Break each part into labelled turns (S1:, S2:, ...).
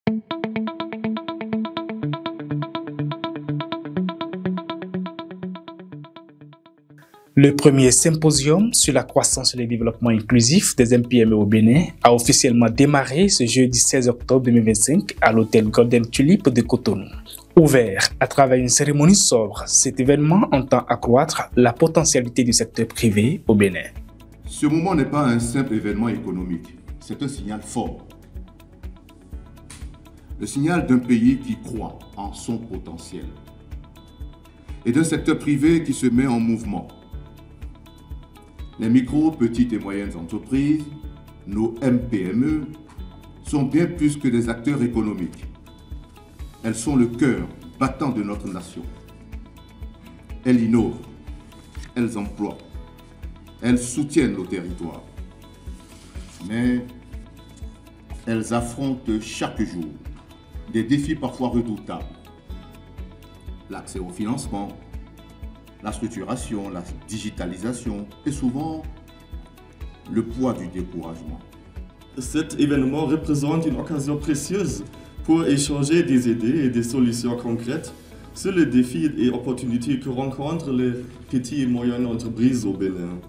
S1: Le premier symposium sur la croissance et le développement inclusif des MPME au Bénin a officiellement démarré ce jeudi 16 octobre 2025 à l'hôtel Golden Tulip de Cotonou. Ouvert à travers une cérémonie sobre, cet événement entend accroître la potentialité du secteur privé au Bénin.
S2: Ce moment n'est pas un simple événement économique, c'est un signal fort. Le signal d'un pays qui croit en son potentiel et d'un secteur privé qui se met en mouvement. Les micro, petites et moyennes entreprises, nos MPME, sont bien plus que des acteurs économiques. Elles sont le cœur battant de notre nation. Elles innovent, elles emploient, elles soutiennent nos territoires. Mais elles affrontent chaque jour des défis parfois redoutables. L'accès au financement, la structuration, la digitalisation et souvent le poids du découragement.
S3: Cet événement représente une occasion précieuse pour échanger des idées et des solutions concrètes sur les défis et opportunités que rencontrent les petites et moyennes entreprises au Bénin.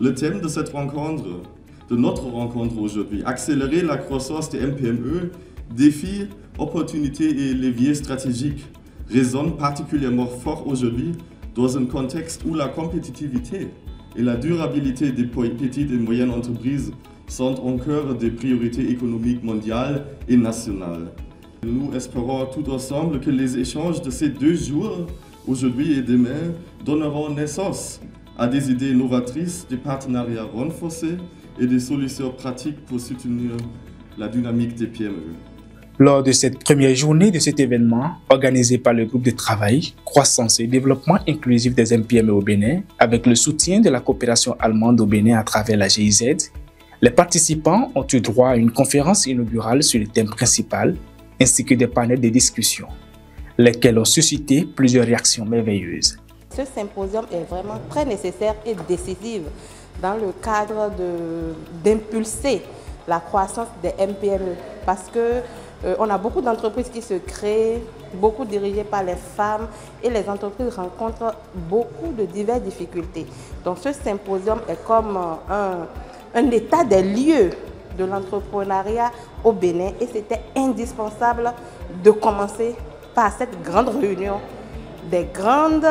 S3: Le thème de cette rencontre, de notre rencontre aujourd'hui, accélérer la croissance des MPME, défis, opportunités et leviers stratégiques, résonne particulièrement fort aujourd'hui dans un contexte où la compétitivité et la durabilité des petites et moyennes entreprises sont encore des priorités économiques mondiales et nationales. Nous espérons tout ensemble que les échanges de ces 2 jours, aujourd'hui et demain, donneront naissance à des idées novatrices, des partenariats renforcés et des solutions pratiques pour soutenir la dynamique des PME.
S1: Lors de cette première journée de cet événement, organisé par le groupe de travail Croissance et développement inclusif des MPME au Bénin, avec le soutien de la coopération allemande au Bénin à travers la GIZ, les participants ont eu droit à une conférence inaugurale sur le thème principal, ainsi que des panels de discussion, lesquels ont suscité plusieurs réactions merveilleuses.
S4: Ce symposium est vraiment très nécessaire et décisif dans le cadre d'impulser la croissance des MPME, parce que on a beaucoup d'entreprises qui se créent, beaucoup dirigées par les femmes, et les entreprises rencontrent beaucoup de diverses difficultés. Donc ce symposium est comme un état des lieux de l'entrepreneuriat au Bénin, et c'était indispensable de commencer par cette grande réunion des grandes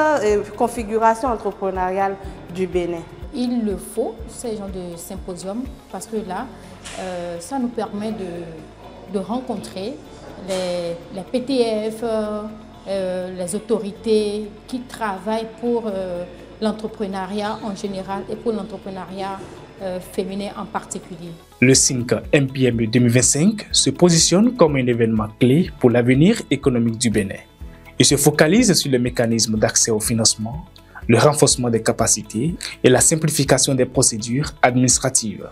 S4: configurations entrepreneuriales du Bénin.
S5: Il le faut, ce genre de symposium, parce que là, ça nous permet de rencontrer les PTF, les autorités qui travaillent pour l'entrepreneuriat en général et pour l'entrepreneuriat féminin en particulier.
S1: Le Think MPME 2025 se positionne comme un événement clé pour l'avenir économique du Bénin. Il se focalise sur le mécanisme d'accès au financement, le renforcement des capacités et la simplification des procédures administratives.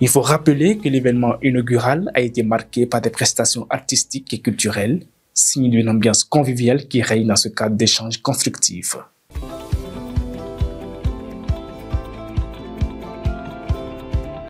S1: Il faut rappeler que l'événement inaugural a été marqué par des prestations artistiques et culturelles, signe d'une ambiance conviviale qui règne dans ce cadre d'échanges constructifs.